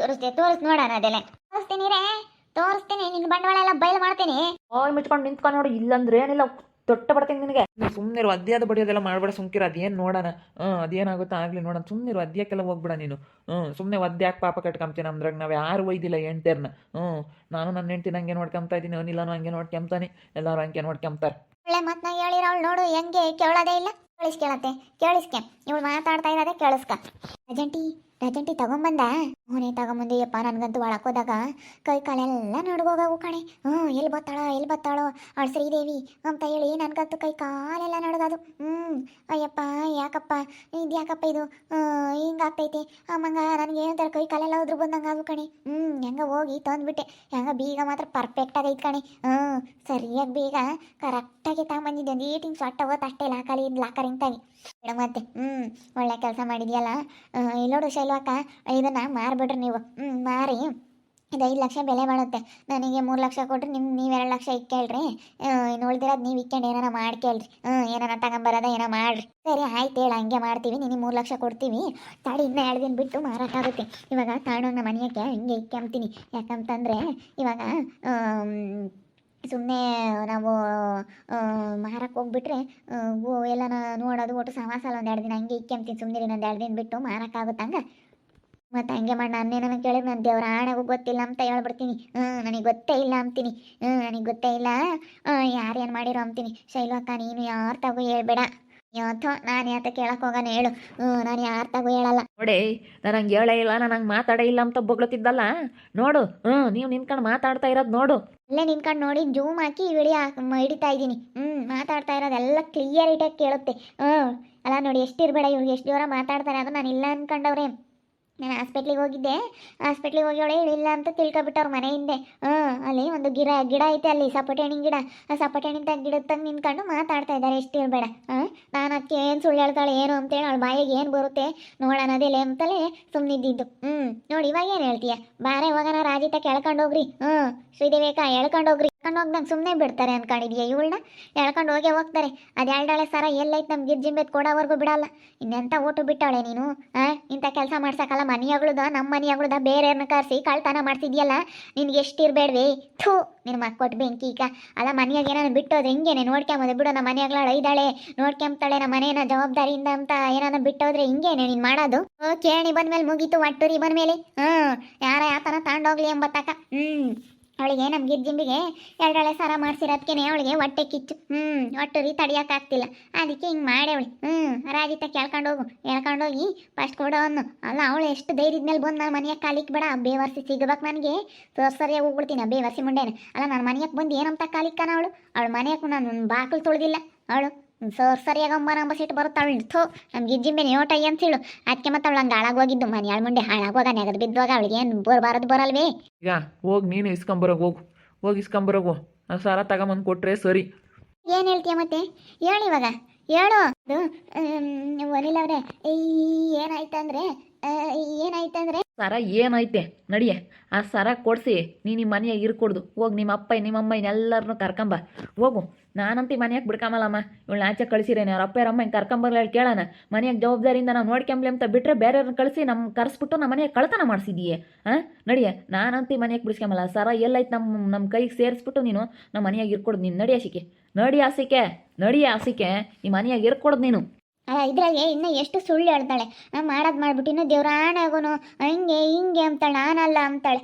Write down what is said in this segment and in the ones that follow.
ತೋರಿಸ್ ನೋಡೋಣ ಅದೆಲ್ಲ ತೋರಿಸ್ತೀನಿ ರೇ, ತೋರಿಸ್ತೀನಿ. ನಿನ್ನ ಬಂಡವಾಳ ಎಲ್ಲ ಬಯಲು ಮಾಡ್ತೀನಿ. ಓಯ್ ಮುಚ್ಕೊಂಡು ನಿಂತ್ಕೊಂಡು ನೋಡಿ, ಇಲ್ಲಂದ್ರೆ ಏನಿಲ್ಲ ತೊಟ್ಟ ಬಡ್ತೀನಿ ನಿನಗೆ. ಸುಮ್ಮನೆ ಅದ್ಯಾದ ಬಡಿಯೋದೆಲ್ಲ ಮಾಡಬೇಡ, ಸುಮ್ಕಿರ ಅದೇನು ನೋಡೋಣ. ಅದೇನಾಗುತ್ತೋ ಆಗಲಿ ನೋಡೋಣ. ಸುಮ್ಮನೆ ಅದ್ಯಕ್ಕೆಲ್ಲ ಹೋಗ್ಬಿಡ ನೀನು. ಸುಮ್ಮನೆ ಒದ್ಯಾಕೆ ಪಾಪ ಕಟ್ಕೊಂತೀನಿ. ನಮ್ದ್ರಾಗ ನಾವು ಯಾರು ಒಯ್ದಿಲ್ಲ ಹೆಂಡ್ತೇರ್ನ. ನಾನು ನನ್ನ ಹೆಂಡ್ತಿ ಹಂಗೆ ನೋಡ್ಕೊಂತ ಇದ್ದೀನಿ, ಅವನಿಲ್ಲನು ಹಂಗೆ ನೋಡ್ಕೊಂತಾನೆ, ಎಲ್ಲರೂ ಹಂಗೆ ನೋಡ್ಕೊಂತಾರೆ. ಒಳ್ಳೆ ಮಾತನ್ನ ಹೇಳಿರೋಳು ನೋಡು, ಹೆಂಗೆ ಕೇಳೋದೇ ಇಲ್ಲ. ಕೇಳಿಸ್ಕೆ ಇವಳು ಮಾತಾಡ್ತಾ ಇರೋದೇ ಕೇಳಿಸ್ಕ. ರಜಂಟಿ ತಗೊಂಬಂದ? ಅವನೇ ತಗೊಂಬಂದಿಯಪ್ಪ. ನನಗಂತೂ ಒಳಕೋದಾಗ ಕೈ ಕಾಲೆಲ್ಲ ನಡ್ಗೋಗವು ಕಣೆ. ಎಲ್ಲಿ ಬತ್ತಾಳೋ ಅವಳು ಶ್ರೀದೇವಿ ಅಂತ ಹೇಳಿ ನನಗಂತೂ ಕೈ ಕಾಲೆಲ್ಲ ನಡ್ಗೋದು. ಅಯ್ಯಪ್ಪ ಯಾಕಪ್ಪ ಇದು ಹಿಂಗಾಗ್ತೈತೆ ಅಮ್ಮಂಗ. ನನಗೆ ಏನಂತಾರೆ ಕೈ ಕಾಲೆಲ್ಲ ಉದ್ರು ಬಂದಂಗೆ ಅದು ಕಣೆ. ಹೆಂಗ ಹೋಗಿ ತಂದ್ಬಿಟ್ಟೆ. ಹೆಂಗ ಬೀಗ ಮಾತ್ರ ಪರ್ಫೆಕ್ಟ್ ಆಗೈತೆ ಕಣೆ. ಸರಿಯಾಗಿ ಬೀಗ ಕರೆಕ್ಟಾಗಿ ತಗೊಂಬಂದಿದ್ದೆ. ಒಂದು ಈಟಿಂಗ್ ಸೊಟ್ಟ ಹೋತ್ ಅಷ್ಟೇ ಲಾಕರಿಂಗ್ತಾಗಿ ಮತ್ತೆ. ಒಳ್ಳೆ ಕೆಲಸ ಮಾಡಿದ್ಯಲ್ಲ. ಇಲ್ಲೋಡು ಶೈಲಕ್ಕ, ಇದನ್ನು ಮಾರ್ಬಿಡ್ರಿ ನೀವು. ಮಾರಿ ಇದು 5 ಲಕ್ಷ ಬೆಲೆ ಬಾಳುತ್ತೆ. ನನಗೆ 3 ಲಕ್ಷ ಕೊಟ್ರಿ, ನೀವು 2 ಲಕ್ಷ ಇಕ್ಕೇಳ್ರಿ. ಇನ್ನು ಉಳ್ದಿರೋದು ನೀವು ಇಕ್ಕೊಂಡು ಏನಾರ ಮಾಡ್ಕೇಳ್ರಿ. ಏನಾರ ತಗೊಂಬರೋದ ಏನೋ ಮಾಡ್ರಿ. ಸರಿ ಆಯ್ತು, ಹೇಳ ಹಂಗೆ ಮಾಡ್ತೀವಿ. ನಿನಗೆ 3 ಲಕ್ಷ ಕೊಡ್ತೀವಿ. ತಾಡಿ ಇನ್ನೂ 2 ದಿನ ಬಿಟ್ಟು ಮಾರೋಕ್ಕಾಗುತ್ತೆ. ಇವಾಗ ತಾಣೋಂಗ ನಮ್ಮ ಮನೆಯಕ್ಕೆ ಹಿಂಗೆ ಇಕ್ಕೊಂತೀನಿ. ಯಾಕಂತಂದರೆ ಇವಾಗ ಸುಮ್ಮನೆ ನಾವು ಮಾರಕ್ಕೆ ಹೋಗ್ಬಿಟ್ರೆ ಎಲ್ಲ ನೋಡೋದು ಒಟ್ಟು ಸಮಾಸಲ್ಲ. 1-2 ದಿನ ಹಂಗೆ ಇಕ್ಕೊಂತೀನಿ. ಸುಮ್ಮನೆ ಇನ್ನೊಂದು 2 ದಿನ ಬಿಟ್ಟು ಮಾರೋಕ್ಕಾಗುತ್ತಂಗೆ. ಮತ್ತು ಹಂಗೆ ಮಾಡಿ ನಾನೇನೋ ಕೇಳಿದ್ರೆ ನಾನು ದೇವ್ರ ಆಣೆಗೂ ಗೊತ್ತಿಲ್ಲ ಅಂತ ಹೇಳ್ಬಿಡ್ತೀನಿ. ನನಗೆ ಗೊತ್ತೇ ಇಲ್ಲ ಅಂತೀನಿ. ನನಗೆ ಗೊತ್ತೇ ಇಲ್ಲ, ಯಾರೇನು ಮಾಡಿರೋ ಅಂತೀನಿ. ಶೈಲು ಅಕ್ಕ, ನೀನು ಯಾರ ತಗೋ ಹೇಳ್ಬೇಡ. ಯಾವತ್ತೋ ನಾನು ಯಾತ ಕೇಳಕ್ಕೆ ಹೋಗೋಣ ಹೇಳು. ನಾನು ಯಾರ ತಗೋ ಹೇಳಲ್ಲ ನೋಡಿ. ನಾನು ಹಂಗೆ ಹೇಳೇ ಇಲ್ಲ, ನಾನು ಹಂಗೆ ಮಾತಾಡೇ ಇಲ್ಲ ಅಂತ ಬೊಗ್ಳತಿದ್ದಲ್ಲ ನೋಡು. ನೀವು ನಿಂತ್ಕೊಂಡು ಮಾತಾಡ್ತಾ ಇರೋದು ನೋಡು. ಅಲ್ಲೇ ನಿಂತ್ಕೊಂಡು ನೋಡಿ ಜೂಮ್ ಹಾಕಿ ವಿಡಿಯೋ ಹಿಡಿತಾ ಇದ್ದೀನಿ. ಮಾತಾಡ್ತಾ ಇರೋದೆಲ್ಲ ಕ್ಲಿಯರಿಟಾಗಿ ಕೇಳುತ್ತೆ. ಅಲ್ಲ ನೋಡಿ, ಎಷ್ಟಿರಬೇಡ, ಇವ್ರಿಗೆ ಎಷ್ಟು ಜೋರ ಮಾತಾಡ್ತಾರೆ. ಅದು ನಾನು ಇಲ್ಲ ಅಂದ್ಕೊಂಡವ್ರೆ. ನಾನು ಹಾಸ್ಪಿಟ್ಲಿಗೆ ಹೋಗಿದ್ದೆ. ಹಾಸ್ಪಿಟ್ಲಿಗೆ ಹೋಗಿ ಇಲ್ಲ ಅಂತ ತಿಳ್ಕೊಬಿಟ್ಟವ್ರು ಮನೆ ಹಿಂದೆ. ಅಲ್ಲಿ ಒಂದು ಗಿಡ ಐತೆ, ಅಲ್ಲಿ ಸಪೋಟೆ ಹಣ್ಣಿನ ಗಿಡ. ಆ ಸಪೋಟೆ ಹಣ್ಣಿನ ಗಿಡದ ತಂದು ನಿಂತ್ಕೊಂಡು ಮಾತಾಡ್ತಾ ಇದ್ದಾರೆ. ಎಷ್ಟಿರಬೇಡ. ನಾನು ಅದಕ್ಕೆ ಏನು ಸುಳ್ಳು ಹೇಳ್ತಾಳೆ ಏನು ಅಂತೇಳಿ ಅವಳ ಬಾಯಿಗೆ ಏನು ಬರುತ್ತೆ ನೋಡೋಣ ಅದೇಲೆ ಅಂತಲೇ ಸುಮ್ಮನಿದ್ದಿದ್ದು. ನೋಡಿ ಇವಾಗ ಏನು ಹೇಳ್ತೀಯ? ಬಾರೆ ಹೋಗೋಣ, ರಾಜಿತ ಕೇಳ್ಕೊಂಡು ಹೋಗ್ರಿ. ಶ್ರೀದೇವಿಕ ಹೇಳ್ಕೊಂಡು ಹೋಗ್ರಿ. ಹೋಗ್ದಂಗೆ ಸುಮ್ಮನೆ ಬಿಡ್ತಾರೆ ಅನ್ಕೊಂಡಿದ್ಯಾ? ಇವಳನ್ನ ಎಳ್ಕೊಂಡು ಹೋಗ್ತಾರೆ. ಅದು 2 ಸರ ಎಲ್ಲೈತೆ ನಮ್ಮ ಗಿರ್ಜಿಂಬೆತ್ ಕೊಡೋವರೆಗೂ ಬಿಡಲ್ಲ. ಇನ್ನೆಂಥ ಊಟ ಬಿಟ್ಟಾಳೆ ನೀನು. ಇಂಥ ಕೆಲಸ ಮಾಡ್ಸಕ್ಕಲ್ಲ. ಮನೆಯಗಳದ ನಮ್ಮ ಮನೆಯಗಳದ ಬೇರೆಯವ್ರನ್ನ ಕರೆಸಿ ಕಳ್ತನ ಮಾಡ್ತಿದ್ಯಲ್ಲ. ನಿನ್ಗೆ ಎಷ್ಟಿರಬೇಡ್ವಿ. ಥೂ, ನಿನ್ನ ಮಕ್ಕ ಬೆಂಕಿ ಈಗ. ಅಲ್ಲ ಮನೆಯಾಗ ಏನಾನ ಬಿಟ್ಟೋದ್ರೆ ಹಿಂಗೇನೆ ನೋಡ್ಕೊಂಬೋದೆ. ಬಿಡು, ನಮ್ಮ ಮನೆಯಾಗಳ ಇದ್ದಾಳೆ, ನೋಡ್ಕೊಂತಾಳೆ ನಮ್ಮ ಮನೇನ ಜವಾಬ್ದಾರಿಯಿಂದ ಅಂತ ಏನಾನ ಬಿಟ್ಟೋದ್ರೆ ಹಿಂಗೇನೆ ನೀನು ಮಾಡೋದು. ಕೇಣಿ ಬಂದ್ಮೇಲೆ ಮುಗೀತು. ಒಟ್ಟುರಿ ಬಂದ್ಮೇಲೆ ಯಾರ ಯಾತನ ತಾಂಡೋಗ್ಲಿ ಎಂಬತ್ತಕ್ಕ. ಅವಳಿಗೆ ನಮ್ಮ ಗಿರ್ಜಿಂಬಿಗೆ 2 ಸರ ಮಾಡ್ಸಿರೋದಕ್ಕೆ ಅವಳಿಗೆ ಹೊಟ್ಟೆ ಕಿಚ್ಚು. ಒಟ್ಟುರಿ ತಡಿಯೋಕ್ಕಾಗ್ತಿಲ್ಲ. ಅದಕ್ಕೆ ಹಿಂಗೆ ಮಾಡೇವಳಿ. ರಾಜಿತ ಹೇಳ್ಕೊಂಡೋಗಿ ಫಸ್ಟ್ ಕೊಡೋ ಅನ್ನು. ಅಲ್ಲ ಅವಳು ಎಷ್ಟು ಧೈರ್ಯದ ಮೇಲೆ ಬಂದು ನಾನು ಮನೆಯಾಗ ಕಾಲಿಕ್ಕೆ ಬೇಡ. ಬೇವರ್ಸಿ ಸಿಗ್ಬೇಕು ನನಗೆ. ಸರಿಯಾಗಿ ಹೋಗ್ಬಿಡ್ತೀನಿ ಬೇವರ್ಸಿ ಮುಂಡೇನೆ. ಅಲ್ಲ ನಾನು ಮನೆಯಾಗ ಬಂದು ಏನಂತ ಕಾಲಿಕ್ಕನ ಅವಳು ಮನೆಯಾಗ ನಾನು ಬಾಗಿಲು ತೊಳೆದಿಲ್ಲ ಅವಳು. ಸರಿಯಾಗಿ ಅಂಬ ಸಿಟ್ಟು ಬರುತ್ತಾಳು. ಥೋ, ನಮ್ಗೆ ಗಿಜ್ಜಿಂಬೇನೆ ಓಟೈ ಅಂತ ಹೇಳು. ಅದಕ್ಕೆ ಮತ್ತೆ ಅವಳು ಹಂಗೆ ಹಾಳಾಗೋಗಿದ್ದು. ಮನೆಯಾಳ ಮುಂಡೆ ಹಾಳಾಗೋಗ ನೆಗದು ಬಿದ್ದುವಾಗ ಅವಳಿಗೆ ಏನು ಬರಲ್ವೇ? ಈಗ ಹೋಗಿ ನೀನು ಇಸ್ಕೊಂಬರೋಗು. ಹೋಗಿ ಇಸ್ಕೊಂಬರೋಗು. ಆ ಸಾರ ತಗೊಂಬಂದು ಕೊಟ್ರೆ ಸರಿ. ಏನು ಹೇಳ್ತೀಯ ಮತ್ತೆ? ಹೇಳು ಇವಾಗ, ಹೇಳು. ಅದು ಒಲಿಲ್ಲ ಅವ್ರೆ, ಏನಾಯ್ತಂದ್ರೆ ಸರ ಏನೈತೆ ನಡಿಯೆ. ಆ ಸರ ಕೊಡಿಸಿ ನೀನು ನಿಮ್ಮ ಮನೆಯಾಗ ಇರ್ಕೊಡ್ದು. ಹೋಗಿ ನಿಮ್ಮ ಅಪ್ಪ ನಿಮ್ಮಮ್ಮ ಎಲ್ಲರನ್ನೂ ಕರ್ಕೊಂಬ ಹೋಗು. ನಾನಂತೂ ಮನೆಯಾಗ ಬಿಡ್ಕೊಂಬಲ್ಲಮ್ಮ. ಇವಳು ಆಚೆ ಕಳಿಸಿರೇನೆ ಅವ್ರ ಅಪ್ಪ ಅಮ್ಮ ಹಿಂಗೆ ಕರ್ಕೊಂಬರ್ಲಿ ಕೇಳೋಣ. ಮನೆಯಾಗ ಜವಾಬ್ದಾರಿಯಿಂದ ನಾವು ನೋಡ್ಕೊಂಬ್ಲಿ ಅಂತ ಬಿಟ್ಟರೆ ಬೇರೆಯವ್ರನ್ನ ಕಳಿಸಿ ಕರೆಸ್ಬಿಟ್ಟು ನಮ್ಮ ಮನೆಯಾಗ ಕಳ್ತನ ಮಾಡಿಸಿದೀಯೇ. ನಡಿಯೆ. ನಾನಂತೂ ಮನೆಯಾಗ ಬಿಡಿಸ್ಕೊಂಬಲ್ಲ. ಸರ ಎಲ್ಲೈತೆ ನಮ್ಮ ಕೈಗೆ ಸೇರಿಸ್ಬಿಟ್ಟು ನೀನು ನಮ್ಮ ಮನೆಯಾಗ ಇರ್ಕೊಡ್ದು. ನೀನು ನಡಿ ಆಸಿಕೆ, ನಡಿ ಆಸಿಕೆ ಈ ಮನೆಯಾಗ ಇರ್ಕೊಡ್ದು ನೀನು. ಇದ್ರಾಗೆ ಇನ್ನೂ ಎಷ್ಟು ಸುಳ್ಳು ಹೇಳ್ತಾಳೆ. ಮಾಡೋದು ಮಾಡ್ಬಿಟ್ಟು ಇನ್ನೂ ದೇವ್ರಾಣೆ ಆಗೋನು ಹಿಂಗೆ ಅಂತಾಳೆ. ನಾನಲ್ಲ ಅಂತಾಳೆ.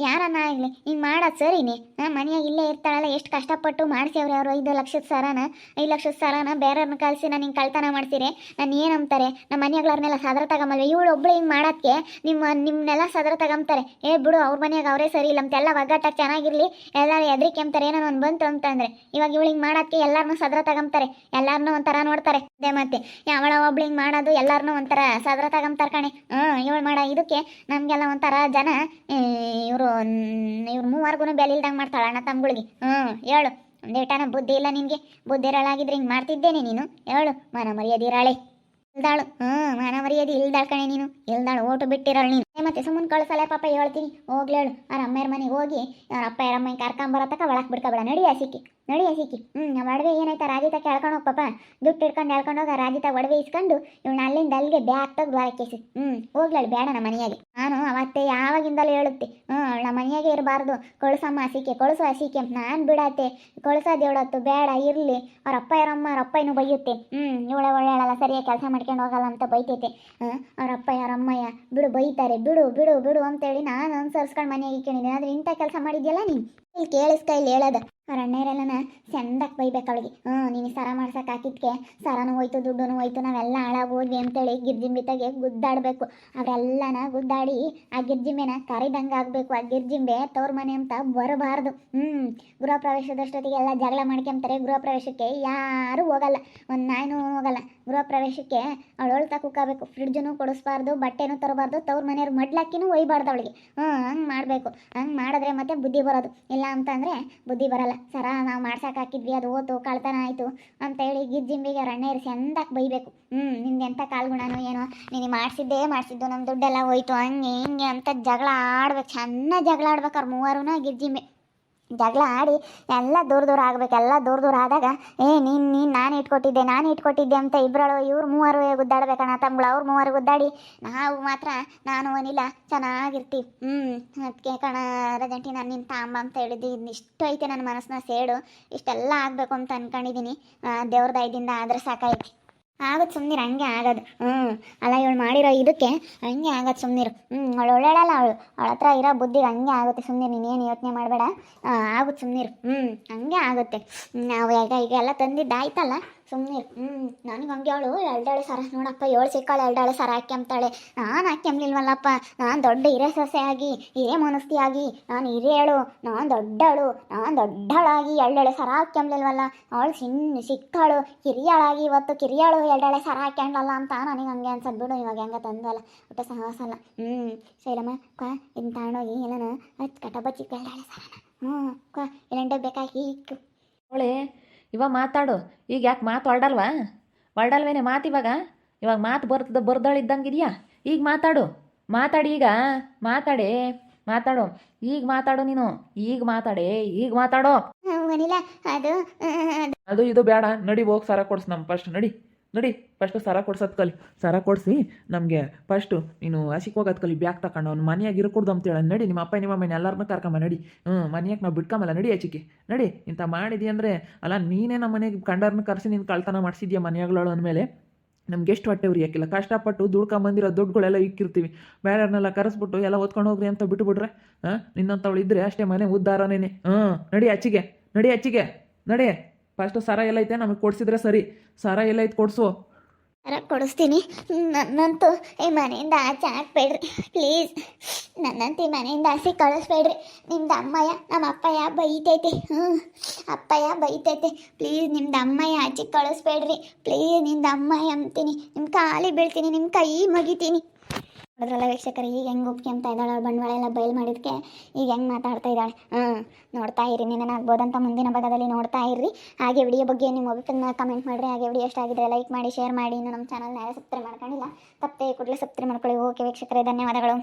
ಯಾರನ್ನ ಆಗಲಿ ಹಿಂಗೆ ಮಾಡೋದು ಸರಿನೇ? ಮನೆಯಾಗ ಇಲ್ಲೇ ಇರ್ತಾಳಲ್ಲ. ಎಷ್ಟು ಕಷ್ಟಪಟ್ಟು ಮಾಡಿಸ್ಯವ್ರಿ ಅವರು. 5 ಲಕ್ಷದ ಸರನ ಬೇರೆಯವ್ರನ್ನ ಕಳಿಸಿ ನಾನು ಹಿಂಗೆ ಕಳ್ತನ ಮಾಡ್ತೀರಿ. ನಾನು ಏನಂತಾರೆ? ನಮ್ಮ ಮನೆಯಾಗ್ಲಾರನ್ನೆಲ್ಲ ಸದ್ರ ತಗೊಂಬಲ್ವೆ? ಇವಳು ಒಬ್ಬಳು ಹಿಂಗೆ ಮಾಡೋಕ್ಕೆ ನಿಮ್ಮನ್ನೆಲ್ಲ ಸದ್ರ ತಗೊಂತಾರೆ. ಬಿಡು, ಅವ್ರ ಮನೆಯಾಗ ಅವರೇ ಸರಿ ಇಲ್ಲ ಅಂತೆಲ್ಲ ಒಗ್ಗಟ್ಟಾಗಿ ಚೆನ್ನಾಗಿರಲಿ. ಎಲ್ಲರೂ ಹೆದರಿಕೆ ಅಂತಾರೆ ಏನೋ ಒಂದು ಬಂತು ಅಂತಂದರೆ. ಇವಾಗ ಇವಳು ಹಿಂಗೆ ಮಾಡೋಕ್ಕೆ ಎಲ್ಲರನ್ನೂ ಸದ್ರ ತಗೊಂತಾರೆ. ಎಲ್ಲರನ್ನೂ ಒಂಥರ ನೋಡ್ತಾರೆ. ಅದೇ ಮತ್ತೆ ಯಾವಳ ಒಬ್ಳು ಹಿಂಗೆ ಮಾಡೋದು ಎಲ್ಲರನ್ನೂ ಒಂಥರ ಸದ್ರ ತಗೊಂತಾರೆ ಕಣೆ. ಇವಳು ಮಾಡೋ ಇದಕ್ಕೆ ನಮಗೆಲ್ಲ ಒಂಥರ ಜನ ಇವ್ರು ಮೂವರ್ಗು ಬೆಲೆ ಇಲ್ದಂಗೆ ಮಾಡ್ತಾಳೆ ಅಣ್ಣ ತಮ್ಮಗಳಿಗೆ. ಹೇಳು, ಒಂದೇಟನ ಬುದ್ಧಿ ಇಲ್ಲ ನಿನಗೆ? ಬುದ್ಧಿ ಇರಳಾಗಿದ್ರೆ ಹಿಂಗೆ ಮಾಡ್ತಿದ್ದೇನೆ ನೀನು? ಹೇಳು, ಮನ ಮರ್ಯಾದೆ ಇರಾಳೆ ಇಲ್ದಾಳು. ಮನ ಮರ್ಯಾದೆ ಇಲ್ದಾಳ ಕಣೆ ನೀನು. ಇಲ್ದಾಳು ಓಟು ಬಿಟ್ಟಿರೋಳು ನೀನು. ಮತ್ತೆ ಸುಮ್ಮನೆ ಕಳ್ಸಲ್ಲ ಪಾಪ ಹೇಳ್ತೀನಿ ಹೋಗ್ಲೇಳು ಅವ್ರ ಅಮ್ಮೆಯರ ಮನೆಗೆ ಹೋಗಿ ಅವ್ರ ಅಪ್ಪ ಯಾರ ಅಮ್ಮ ಕರ್ಕೊಂಬರತಕ್ಕ ಒಳಕ್ಕೆ ಬಿಡ್ಕೊಬೇಡ ನಡಿಯ ಸಿಕ್ಕಿ ಒಡವೆ ಏನಾಯ್ತಾ ರಾಜಿತ ಕೇಳ್ಕೊಂಡು ಹೋಗಿ ಪಾಪ ದುಡ್ಡು ಇಟ್ಕೊಂಡು ಹೇಳ್ಕೊಂಡು ಹೋಗ ರಾಜಿತ ಒಡವೆ ಇಸ್ಕೊಂಡು ಇವಳು ಅಲ್ಲಿಂದ ಅಲ್ಲಿಗೆ ಬ್ಯಾಗ್ ತೆಗ್ದು ಹೊರಕೇಸಿ ಹೋಗ್ಲೇಳು ಬೇಡ ನಮ್ಮ ಮನೆಯಾಗೆ ನಾನು ಅವತ್ತೇ ಯಾವಾಗಿಂದಲೂ ಹೇಳುತ್ತೆ ನಮ್ಮ ಮನೆಯಾಗೆ ಇರಬಾರ್ದು ಕಳ್ಸಮ್ಮ ಕಳ್ಸು ಹಸಿಕೆ ನಾನು ಬಿಡತ್ತೆ ಕಳ್ಸೋದು ಹೇಳತ್ತು ಬೇಡ ಇರಲಿ ಅವ್ರ ಅಪ್ಪ ಯಾರಮ್ಮ ಅವ್ರ ಅಪ್ಪ ಇನ್ನೂ ಬೈಯುತ್ತೆ ಇವಳೆ ಒಳ್ಳೆಯಲ್ಲ ಸರಿಯಾಗಿ ಕೆಲಸ ಮಾಡ್ಕೊಂಡು ಹೋಗಲ್ಲ ಅಂತ ಬೈತೈತೆ ಅವ್ರ ಅಪ್ಪ ಯಾರಮ್ಮಯ್ಯ ಬಿಡು ಬೈತಾರೆ ಬಿಡು ಬಿಡು ಬಿಡು ಅಂತೇಳಿ ನಾನು ಅನುಸರಿಸ್ಕೊಂಡು ಮನೆಯಾಗೆ ಇಕ್ಕೊಂಡಿದ್ದೀನಿ ಆದರೆ ಇಂಥ ಕೆಲಸ ಮಾಡಿದ್ಯಲ್ಲ ನೀನು ಇಲ್ಲಿ ಕೇಳಿಸ್ತಾ ಇಲ್ಲಿ ಹೇಳೋದ ಅವ್ರ ಅಣ್ಣೆರೆಲ್ಲನ ಚಂದಕ್ಕೆ ಬೈಬೇಕು ಅವಳಿಗೆ ನೀನು ಸರ ಮಾಡ್ಸಕ್ಕೆ ಹಾಕಿದ್ಕೆ ಸರನೂ ಹೋಯ್ತು ದುಡ್ಡು ಹೋಯ್ತು ನಾವೆಲ್ಲ ಹಾಳಾಗೋದ್ವಿ ಅಂತೇಳಿ ಗಿರ್ಜಿಂಬಿತಾಗೆ ಗುದ್ದಾಡಬೇಕು ಅವರೆಲ್ಲನ ಗುದ್ದಾಡಿ ಆ ಗಿರ್ಜಿಂಬೆನ ಕರಿದಂಗೆ ಆಗಬೇಕು ಆ ಗಿರ್ಜಿಂಬೆ ತವ್ರ ಮನೆ ಅಂತ ಬರಬಾರ್ದು ಗೃಹ ಪ್ರವೇಶದಷ್ಟೊತ್ತಿಗೆ ಎಲ್ಲ ಜಗಳ ಮಾಡ್ಕೊಂತಾರೆ ಗೃಹ ಪ್ರವೇಶಕ್ಕೆ ಯಾರೂ ಹೋಗಲ್ಲ ಒಂದು ನಾಯಿನೂ ಹೋಗಲ್ಲ ಗೃಹ ಪ್ರವೇಶಕ್ಕೆ ಅವಳು ಹೊಳ್ತಾ ಕುಕ್ಕಬೇಕು ಫ್ರಿಡ್ಜನ್ನು ಕೊಡಿಸ್ಬಾರ್ದು ಬಟ್ಟೆನೂ ತರಬಾರ್ದು ತವ್ರ ಮನೆಯವ್ರು ಮಡ್ಲಾಕಿನೂ ಒಯ್ಬಾರ್ದು ಅವಳಿಗೆ ಹಂಗೆ ಮಾಡಬೇಕು ಹಂಗೆ ಮಾಡಿದ್ರೆ ಮತ್ತೆ ಬುದ್ಧಿ ಬರೋದು ಇಲ್ಲ ಅಂತಂದರೆ ಬುದ್ಧಿ ಬರಲ್ಲ ಸರ ನಾವು ಮಾಡ್ಸಕ್ಕೆ ಹಾಕಿದ್ವಿ ಅದು ಹೋತು ಕಳ್ತನ ಆಯಿತು ಅಂತೇಳಿ ಗಿಜ್ಜಿಂಬಿಗೆ ಅವ್ರ ಅಣ್ಣೇರು ಚಂದಕ್ಕೆ ಬೈಬೇಕು ನಿಂದು ಎಂಥ ಕಾಲ್ಗುಣನೋ ಏನೋ ನೀನು ಮಾಡಿಸಿದ್ದು ನಮ್ಮ ದುಡ್ಡೆಲ್ಲ ಹೋಯ್ತು ಹಂಗೆ ಹಿಂಗೆ ಅಂತ ಜಗಳ ಆಡ್ಬೇಕು ಚೆನ್ನಾಗಿ ಜಗಳ ಆಡ್ಬೇಕು ಅವ್ರು ಮೂವರೂ ಗಿಜ್ಜಿಂಬೆ ಜಗಳ ಆಡಿ ಎಲ್ಲ ದೂರ ಆಗಬೇಕು ಎಲ್ಲ ದೂರ ಆದಾಗ ನೀನು ನಾನು ಇಟ್ಕೊಟ್ಟಿದ್ದೆ ಅಂತ ಇಬ್ಬರಳು ಇವ್ರು ಮೂವರು ಗುದ್ದಾಡ್ಬೇಕಣ್ಣ ತಮ್ಗಳು ಅವ್ರು ಮೂವರು ಗುದ್ದಾಡಿ ನಾವು ಮಾತ್ರ ನಾನು ಅನಿಲ್ಲ ಚೆನ್ನಾಗಿರ್ತೀವಿ ಅದಕ್ಕೆ ಕಣ ರಜಂಟಿ ನಾನು ನಿನ್ನ ತಾಂಬ ಅಂತ ಹೇಳಿದ್ದು ಇಷ್ಟು ಐತೆ ನನ್ನ ಮನಸ್ಸಿನ ಸೇಡು ಇಷ್ಟೆಲ್ಲ ಆಗಬೇಕು ಅಂತ ಅಂದ್ಕೊಂಡಿದ್ದೀನಿ ದೇವ್ರ ದಯದಿಂದ ಆದರೆ ಸಾಕಾಯ್ತು ಆಗುತ್ತೆ ಸುಮ್ಮನಿರು ಹಂಗೆ ಆಗೋದು ಅಲ್ಲ ಇವಳು ಮಾಡಿರೋ ಇದಕ್ಕೆ ಹಂಗೆ ಆಗೋದು ಸುಮ್ಮನಿರು ಅವಳು ಒಳ್ಳೆಯಲ್ಲ ಅವಳ ಹತ್ರ ಇರೋ ಬುದ್ಧಿಗೆ ಹಂಗೆ ಆಗುತ್ತೆ ಸುಮ್ಮನಿರು ನೀನೇನು ಯೋಚನೆ ಮಾಡಬೇಡ ಆಗುತ್ತೆ ಸುಮ್ಮನಿರು ಹಂಗೆ ಆಗುತ್ತೆ ನಾವು ಈಗ ಎಲ್ಲ ತಂದಿದ್ದಾಯ್ತಲ್ಲ ಸುಮ್ಮನಿರು ನನಗೆ ಹಂಗೆ ಅವಳು ಎಲ್ಡಾಳೆ ಸರ ನೋಡಪ್ಪ ಏಳು ಸಿಕ್ಕಾಳು ಎಲ್ಡಾಳೆ ಸರ ಹಾಕ್ಯಂಬ್ತಾಳೆ ನಾನು ಹಾಕ್ಯಂಬ್ಲಿಲ್ವಲ್ಲಪ್ಪ ನಾನು ದೊಡ್ಡ ಹಿರೇ ಸೊಸೆಯಾಗಿ ಹಿರೇ ಮನಸ್ತಿಯಾಗಿ ನಾನು ಹಿರಿಯಳು ನಾನು ದೊಡ್ಡವಳಾಗಿ ಎಲ್ಡಾಳೆ ಸರ ಹಾಕ್ಯಂಬ್ಲಿಲ್ವಲ್ಲ ಅವಳು ಸಿಕ್ಕಾಳು ಕಿರಿಯಾಳಾಗಿ ಇವತ್ತು ಕಿರಿಯಾಳು ಎಲ್ಡಾಳೆ ಸರ ಹಾಕ್ಯಂಡ್ಲಲ್ಲ ಅಂತ ನನಗೆ ಹಂಗೆ ಅನ್ಸದ್ ಬಿಡು ಇವಾಗ ಹೆಂಗೆ ತಂದಲ್ಲ ಊಟ ಸಾಹಸಲ್ಲ ಶೈಲಮ್ಮ ಇದನ್ನ ತಗೊಂಡೋಗಿ ಎಲ್ಲನ ಕಟ ಬಚ್ಚಿ ಎಲ್ಡಾಳೆ ಸರನ ಇಲ್ಲಂಡೆ ಬೇಕಾಗಿ ಅವಳೆ ಇವಾಗ ಮಾತಾಡು ಈಗ ಯಾಕೆ ಮಾತು ಹೊರಡಲ್ವೇನೆ ಮಾತು ಇವಾಗ ಮಾತು ಬರ್ದಳಿದ್ದಂಗಿದೆಯಾ ಈಗ ಮಾತಾಡಿ ಈಗ ಮಾತಾಡು ಈಗ ಮಾತಾಡು ನೀನು ಈಗ ಮಾತಾಡೋ ಮನಿಲ ಅದು ಇದು ಬೇಡ ನಡಿ ಹೋಗಿ ಸರ ಕೊಡ್ಸು ನಮ್ಮ ಫಸ್ಟ್ ನಡಿ ಫಸ್ಟು ಸರ ಕೊಡ್ಸೋದು ಕಲಿ ಸರ ಕೊಡಿಸಿ ನಮಗೆ ಫಸ್ಟು ನೀನು ಹಸಿಗೆ ಹೋಗೋದು ಕಲಿ ಬ್ಯಾಗ್ ತಗೊಂಡು ಅವ್ನು ಮನೆಯಾಗ ಇರ್ಕೊಡ್ದು ಅಂತೇಳಿ ನಡಿ ನಿಮ್ಮ ಅಪ್ಪ ನಿಮ್ಮ ಅಮ್ಮನ ಎಲ್ಲರನ್ನೂ ಕರ್ಕೊಂಬ ನಡಿ ಮನೆಯಾಗ ನಾವು ಬಿಟ್ಕೊಂಬಲ್ಲ ನಡಿ ಹಚಿಕೆ ನಡಿ ಇಂಥ ಮಾಡಿದಿ ಅಂದರೆ ಅಲ್ಲ ನೀನೇ ನಮ್ಮ ಮನೆಗೆ ಕಂಡರ್ನ ಕರೆಸಿ ನೀನು ಕಳ್ತನ ಮಾಡಿಸಿದ್ಯಾ ಮನೆಯಾಗಳು ಅಂದಮೇಲೆ ನಮ್ಗೆ ಎಷ್ಟು ಹೊಟ್ಟೆ ಉರಿ ಹಾಕಿಲ್ಲ ಕಷ್ಟಪಟ್ಟು ದುಡ್ಕೊಂಬಂದಿರೋ ದುಡ್ಡುಗಳೆಲ್ಲ ಇಕ್ಕಿರ್ತೀವಿ ಬೇರೆಯವ್ರನ್ನೆಲ್ಲ ಕರೆಸ್ಬಿಟ್ಟು ಎಲ್ಲ ಓದ್ಕೊಂಡು ಹೋಗ್ರಿ ಅಂತ ಬಿಟ್ಬಿಟ್ರೆ ನಿನ್ನಂಥವಳು ಇದ್ದರೆ ಅಷ್ಟೇ ಮನೆ ಉದ್ಧಾರನೇನೆ ನಡಿ ಹಚ್ಚಿಗೆ ನಡಿ ಫಸ್ಟು ಸರ ಎಲ್ಲ ಐತೆ ನಮಗೆ ಕೊಡಿಸಿದ್ರೆ ಸರಿ ಸರ ಎಲ್ಲ ಐತೆ ಕೊಡಿಸು ಸರ ಕೊಡಿಸ್ತೀನಿ ನನ್ನಂತೂ ಈ ಮನೆಯಿಂದ ಆಚೆ ಹಾಕ್ಬೇಡ್ರಿ ಪ್ಲೀಸ್ ನನ್ನಂತೂ ಈ ಮನೆಯಿಂದ ಆಚೆ ಕಳಿಸ್ಬೇಡ್ರಿ ನಿಮ್ದು ಅಮ್ಮಯ್ಯ ನಮ್ಮ ಅಪ್ಪಯ್ಯ ಬೈತೈತೆ ಅಪ್ಪಯ್ಯ ಬೈತೈತೆ ಪ್ಲೀಸ್ ನಿಮ್ದು ಅಮ್ಮಯ್ಯ ಆಚೆ ಕಳಿಸ್ಬೇಡ್ರಿ ಪ್ಲೀಸ್ ನಿಮ್ದು ಅಮ್ಮಯ್ಯ ಅಂತೀನಿ ನಿಮ್ಮ ಕಾಲಿಗೆ ಬೀಳ್ತೀನಿ ನಿಮ್ಮ ಕೈ ಮುಗಿತೀನಿ ನೋಡಿದ್ರಲ್ಲ ವೀಕ್ಷಕರು ಈಗ ಹೆಂಗೆ ಒಪ್ಕೊಂತ ಇದ್ದಾಳೆ ಅವಳು ಬಂಡವಾಳ ಎಲ್ಲ ಬಯಲು ಮಾಡಿದ್ಕೆ ಈಗ ಹೆಂಗೆ ಮಾತಾಡ್ತಾ ಇದ್ದಾಳೆ ನೋಡ್ತಾ ಇರಿ ನಿನ್ನನಾಗ್ಬೋದಂತ ಮುಂದಿನ ಭಾಗದಲ್ಲಿ ನೋಡ್ತಾ ಇರ್ರಿ ಹಾಗೆ ವಿಡಿಯೋ ಬಗ್ಗೆ ನಿಮ್ಮ ಅಭಿಪ್ರಾಯ ಕಮೆಂಟ್ ಮಾಡಿರಿ ಹಾಗೆ ವಿಡಿಯೋ ಎಷ್ಟ ಆಗಿದ್ರೆ ಲೈಕ್ ಮಾಡಿ ಶೇರ್ ಮಾಡಿ ಇನ್ನು ನಮ್ಮ ಚಾನಲ್ನ ಯಾರು ಸಬ್ಸ್ಕ್ರೈಬ್ ಮಾಡ್ಕೊಂಡಿಲ್ಲ ತಪ್ಪೇ ಕೂಡಲೇ ಸಬ್ಸ್ಕ್ರೈಬ್ ಮಾಡ್ಕೊಳ್ಳಿ ಓಕೆ ವೀಕ್ಷಕರೇ ಧನ್ಯವಾದಗಳು